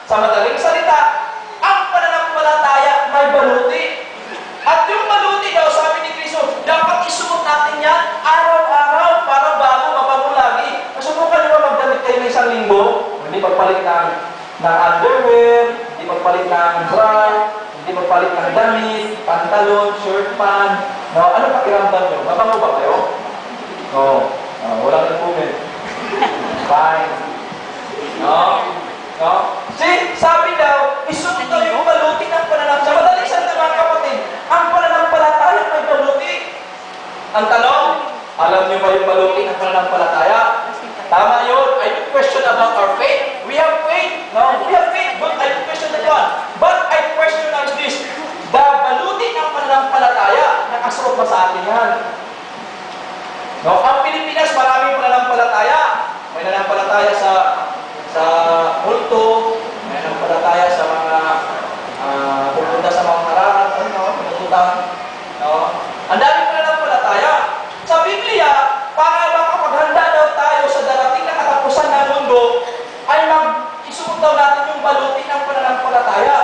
Sa madaling salita, ang pananampalataya may baluti. At yung baluti daw, sabi ni Kristo, dapat isuot natin yan araw-araw para bago mabango lagi. Nasubukan nyo ba magdamit kayo ng isang linggo? Hindi pagpalit ng underwear, hindi pagpalit ng bra, hindi pagpalit ng damit, pantalon, shirt, pant. No, ano pakiramdam nyo? Mabango ba kayo? No. Walang improvement. Fine. No? No? See, sabi daw, isuot daw yung baluti ng pananampalataya. Sa madaling salita mga kapatid, ang pananampalataya may baluti. Ang tanong, alam niyo ba yung baluti ng pananampalataya? Tama yun. I don't question about our faith. We have faith. No? We have faith, but I don't question that one. But I question on this. The baluti ng pananampalataya, nakasuot ba sa atin yan? No? Ang Pilipinas, maraming pananampalataya. May nananampalataya sa multo, may nananampalataya sa mga pupunta sa mga harapan, pinututang. No? Ang daming pananampalataya. Sa Biblia, para makapaghanda daw tayo sa darating na katapusan ng mundo, ay mag-isuot daw natin yung baluti ng pananampalataya.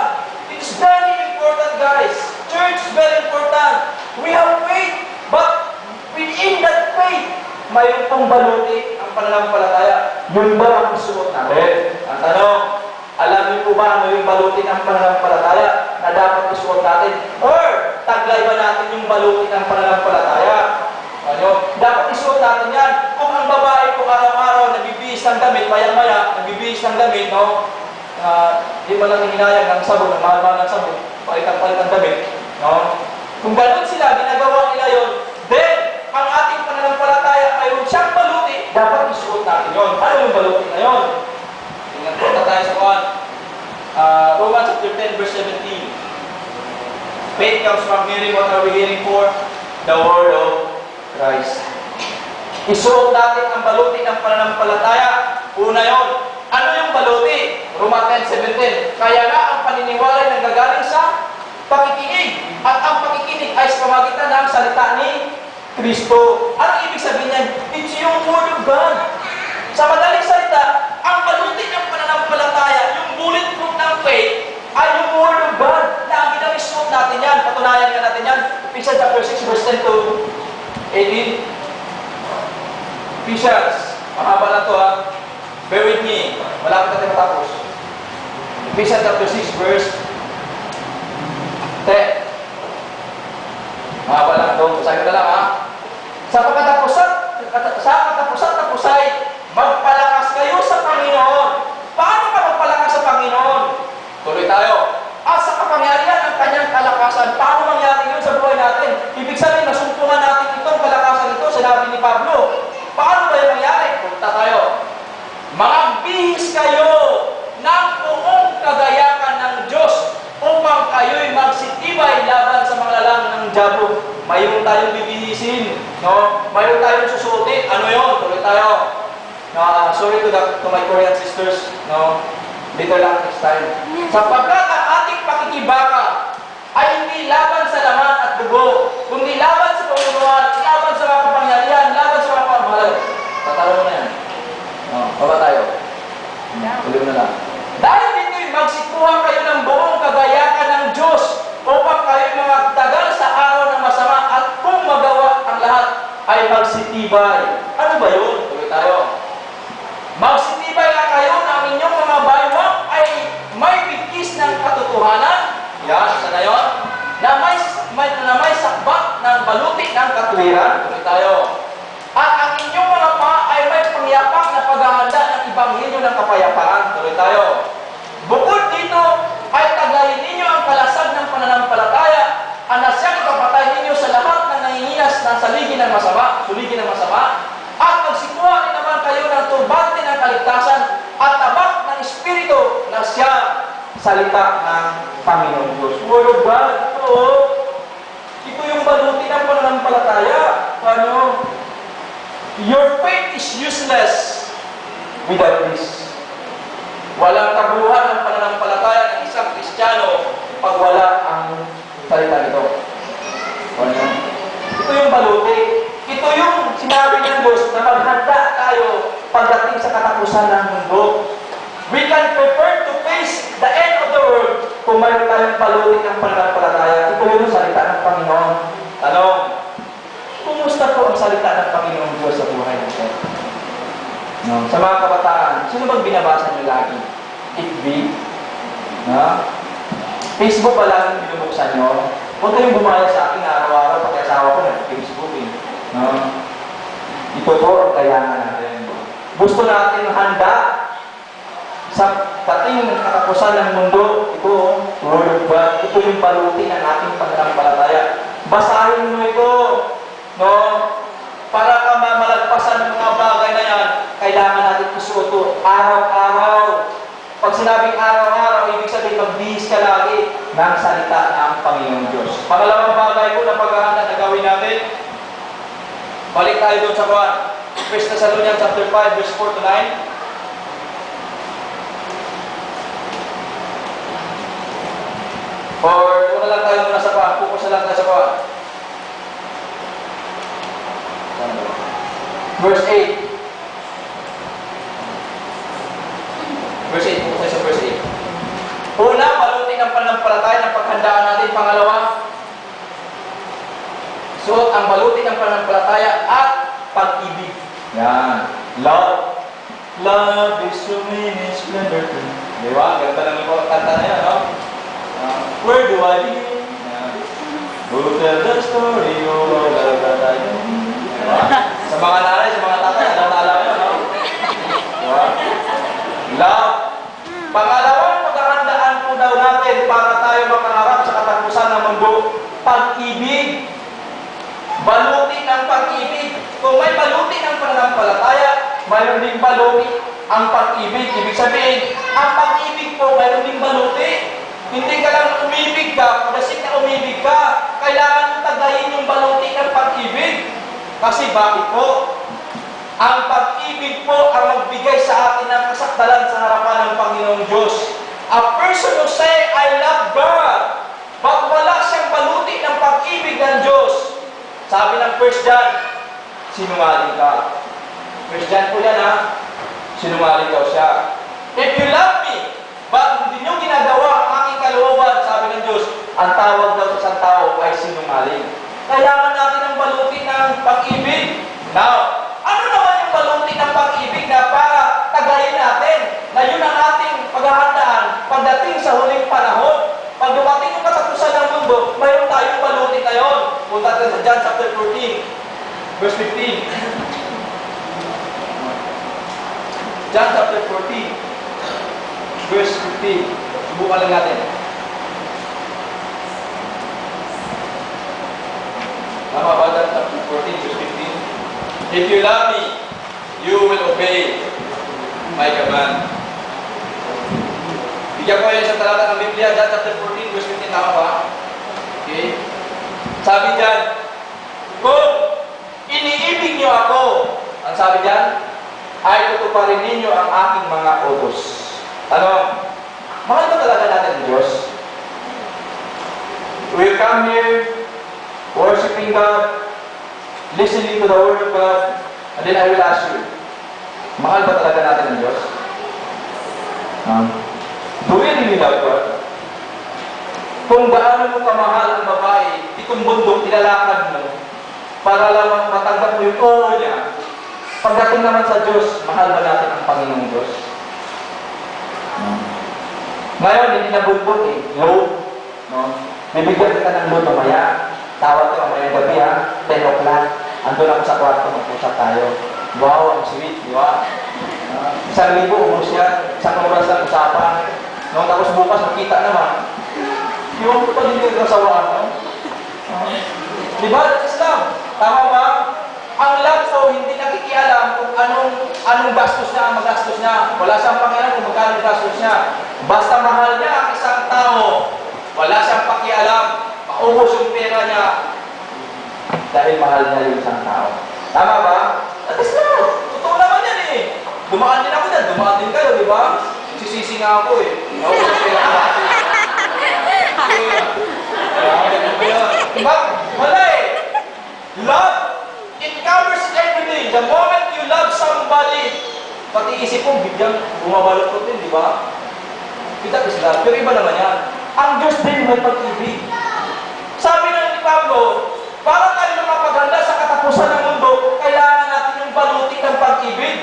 It's very important, guys. Church, very important. We have faith, but within that faith, mayroon pang baluti ang pananampalataya. Yun ba ang isuot natin? Ang tanong, alam niyo po ba ano yung baluti ng pananampalataya na dapat isuot natin? Or, taglay ba natin yung baluti ng pananampalataya? Ano? Dapat isuot natin yan. Kung ang babae po araw-araw nagbibihis ng damit, maya-maya, nagbibihis ng damit, no? Di mo lang hinayang ng sabon, ng mahal-mahal ng sabon, palitan-palitan damit, no? Kung ganun sila, ginagawa nila yun, then, ang ating pananampalataya mayroon siyang baluti, dapat isuot natin yun. Ano yung baluti na yun? Tingnan po tayo sa Romans chapter 10, verse 17. Faith comes from hearing. What are we hearing for? The word of Christ. Isuot natin ang baluti ng pananampalataya. Una yun. Ano yung baluti? Romans 10:17. Kaya nga ang paniniwala ay nanggagaling sa pakikinig. At ang pakikinig ay sa pamagitan ng salita ni Kristo. Ano ibig sabihin yan? It's yung word of God. Sa madaling salita, ang baluti ng pananampalataya, yung bulletproof ng faith, ay yung word of God. Lagi na isuot natin yan. Patunayan ka natin yan. Ephesians chapter 6, verse 10 to 18. Ephesians. Mahaba na to ha. Bear with me. Malapit natin matapos. Ephesians chapter 6, verse 10. Mahaba lang ito. Basahin ko na lang ha. Sa katapusan-tapusay, magpalakas kayo sa Panginoon. Paano ka magpalakas sa Panginoon? Tuloy tayo. At sa kapangyarihan ng kanyang kalakasan, paano mangyari yun sa buhay natin? Ibig sabihin, nasumpungan natin itong kalakasan ito, sinabi ni Pablo. Paano ba yung mangyari? Punta tayo. Magbihis kayo ng buong kagayakan ng Diyos upang kayo'y magsitibay laban sa mga lalang ng diabo. Mayroon tayong bibihisin, no? Mayroon tayong susuotin. Ano yun? Tuloy tayo. No, sorry to my Korean sisters, no? Later lang next time. Sapagkat ang ating pakikibaka ay hindi laban sa laman at dugo, kundi laban sa pamunuan, laban sa mga kapangyarihan, laban sa mga pamahalaan. Tatalo mo na yan. No, baba tayo. Tuloy na lang. Dahil dito'y magsikuha kayo ng buong kagayakan ng Diyos upang kayo'y magtagal sa araw ng masama at kung magawa ang lahat ay magsitibay. Ano ba yun? Tuloy tayo. Magsitibay na kayo na ang inyong mga baywang ay may bigkis ng katotohanan. Yan, isa na yun. Na may sakbat ng baluti ng katuwiran. Tuloy tayo. At ang inyong mga paa ay may pangyapak na paghahanda ng ibanghilyo ng kapayapaan. Tuloy tayo. Bukod dito, ay taglayin ninyo ang kalasag ng pananampalataya at na siyang ipapatay ninyo sa lahat ng nanginginas ng suligin ng masama, at magsikuha rin naman kayo ng turbante ng kaligtasan at tabak ng Espiritu na siya salita ng Panginoon Diyos. Word of God, ito yung baluti ng pananampalataya. Ano? Your faith is useless without this. Walang kabuuan ng pananampalataya ng isang Kristiyano pag wala ang salita nito. Ito yung baluti. Ito yung sinabi ng Diyos na maghanda tayo pagdating sa katapusan ng mundo. We can prepare to face balutin ng pananampalataya. Ito yung salita ng Panginoon. Tanong, kumusta po ang salita ng Panginoon Diyos sa buhay natin? No? Sa mga kabataan, sino bang binabasa niyo lagi? FB? No? Facebook ba lang yung binubuksan niyo? Huwag kayong bumaya sa akin araw-araw pati asawa ko na Facebook eh. No? Ito po ang kailangan natin. Gusto natin handa sa dating katapusan ng mundo. Ito, Word of God. Ito yung baluti ng ating pananampalataya. Basahin mo ito. No? Para ka malagpasan ng mga bagay na yan, kailangan natin isuot araw-araw. Pag sinabing araw-araw, ibig sabihin magbihis ka lagi ng salita ng Panginoon Diyos. Pangalawang bagay po na paghahanda na gawin natin, balik tayo doon sa 1 Thessalonians chapter 5, verse 4 to 9. Or, doon na lang tayo muna sa 1. Focus na lang tayo sa 1. Verse 8. Verse 8. Focus tayo sa verse 8. Una, balutin ang pananampalataya ng paghandaan natin. Pangalawa, suot ang balutin ng pananampalataya at pag-ibig. Yan. Love. Love is so many splendor. Di ba? Ganda lang yung kanta na yan, no? Where do I begin? Who tell the story of all that I know? Diba? Sa mga nanay, sa mga tatay, alam yun, no? Diba? Love. Pangalawang pagkahandaan po daw natin para tayo makaharap sa katapusan ng mundo, pag-ibig. Balutin ang pag-ibig. Kung may balutin ang pananampalataya, mayroon ding balutin ang pag-ibig. Ibig sabihin, ang pag-ibig po, mayroon ding balutin. Hindi ka lang umibig ka, pagdasin na umibig ka, kailangan mong tagayin yung balutin ng pag-ibig. Kasi bakit po? Ang pag-ibig po ang magbigay sa atin ng kasakdalan sa harapan ng Panginoong Diyos. A person who say, I love God, but wala siyang balutin ng pag-ibig ng Diyos. Sabi ng 1 John, sinungaling ka. 1 John po yan ha, sinungaling daw siya. If you love me, but hindi nyo ginagawa ang aking kalooban, sabi ng Diyos, ang tawag daw sa isang tao ay sinungaling. Kailangan natin ang balutin ng pag-ibig. Now, ano naman yung balutin ng pag-ibig na para tagayin natin na yun ang ating paghahandaan pagdating sa huling panahon? Pag dumating yung katapusan ng mundo, mayroon tayong balutin na yun. Punta tayo sa John chapter 14, verse 15. John chapter 14. Verse 15. Subukan lang natin. Tama ba? Chapter 14, verse 15. If you love me, you will obey my command. Bigyan ko yan sa talata ng Biblia, John chapter 14, verse 15. Tama ba? Okay. Sabi dyan, kung iniibig niyo ako, ang sabi dyan, ay tutuparin ninyo ang aking mga utos. Ano? Mahal ba talaga natin ang Diyos? We'll come here, worshiping God, listening to the Word of God, and then I will ask you, mahal ba talaga natin ang Diyos? Do we really love God? Kung gaano mo kamahal ang babae, itong bundok nilalakad mo, para lang matanggap mo yung oo niya, pagdating naman sa Diyos, mahal ba natin ang Panginoong Diyos? Ngayon, hindi na bundok eh. Load. No? Bibigyan kita ng load mamaya. Tawag ka mamaya gabi ha. 10 o'clock. Andun ako sa kwarto, mag-usap tayo. Wow, ang sweet, di ba? 1,000 umus yan. 1 oras lang usapan. No? Tapos bukas, makita naman. Yung pa din yung kasawaan, no? Di ba? That's love. Tama ba? Ang love po, hindi nakikialam kung anong gastos niya ang magastos niya. Wala siyang pakialam kung magkano gastos niya. Basta mahal niya ang isang tao, wala siyang pakialam. Paubos yung pera niya. Dahil mahal niya yung isang tao. Tama ba? That is love. Totoo naman yan eh. Dumaan din ako dyan. Dumaan din kayo, di ba? Sisisi nga ako eh. Naubos yung pera ko. Diba? Wala eh. Love, it covers everything. The moment you love somebody, pati isip mo, bigyan bumabalot ko din, di ba? That is love. Pero iba naman yan. ang Diyos din may pag-ibig. Sabi ng ni Pablo, para tayo mapaganda sa katapusan ng mundo, kailangan natin yung balutin ng pag-ibig.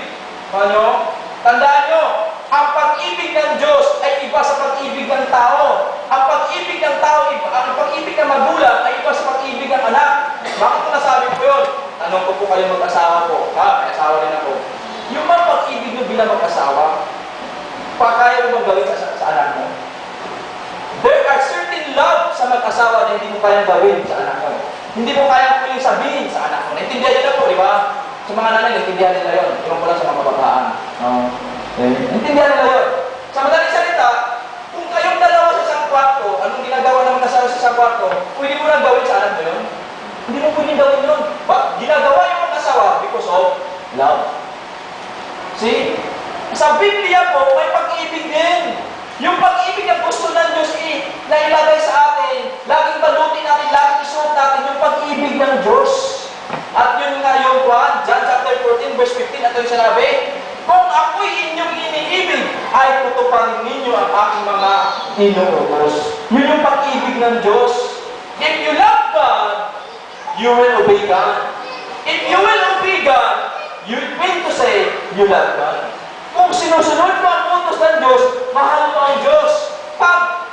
Ano? Tandaan nyo, ang pag-ibig ng Diyos ay iba sa pag-ibig ng tao. Ang pag-ibig ng tao, ang pag-ibig ng magulang ay iba sa pag-ibig ng anak. Bakit ko nasabi ko yun? Tanong ko po kayo mag-asawa po. May asawa din ako. Yung mga pag-ibig nyo bilang mag-asawa, kaya mo bang gawin sa anak mo? There are certain love sa mag-asawa na hindi mo kayang gawin sa anak mo. Hindi mo kayang yung sabihin sa anak mo. Naintindihan nyo na po, di ba? Sa mga nanay, naintindihan nila yun. Iwan ko lang sa mga kabataan. Naintindihan nila yun. Sa madaling salita, kung kayong dalawa sa isang kwarto, anong ginagawa ng mag-asawa sa isang kwarto, pwede mo lang gawin sa anak mo yun? Hindi mo pwede gawin yun. Ginagawa yung mag-asawa because of love. See? Sa Biblia po, may pag-ibig din. Yung pag-ibig na gusto ng Diyos na ilagay sa atin, laging balutin natin, laging isuot natin yung pag-ibig ng Diyos. At yun nga yung John chapter 14, verse 15, at yung sinabi, kung ako'y inyong iniibig, ay tutuparin ninyo ang aking mga inuutos. Yun yung pag-ibig ng Diyos. If you love God, you will obey God. If you will obey God, you mean to say, you love God. Kung sinusunod mo ang utos ng Diyos, mahal mo ang Diyos. Pag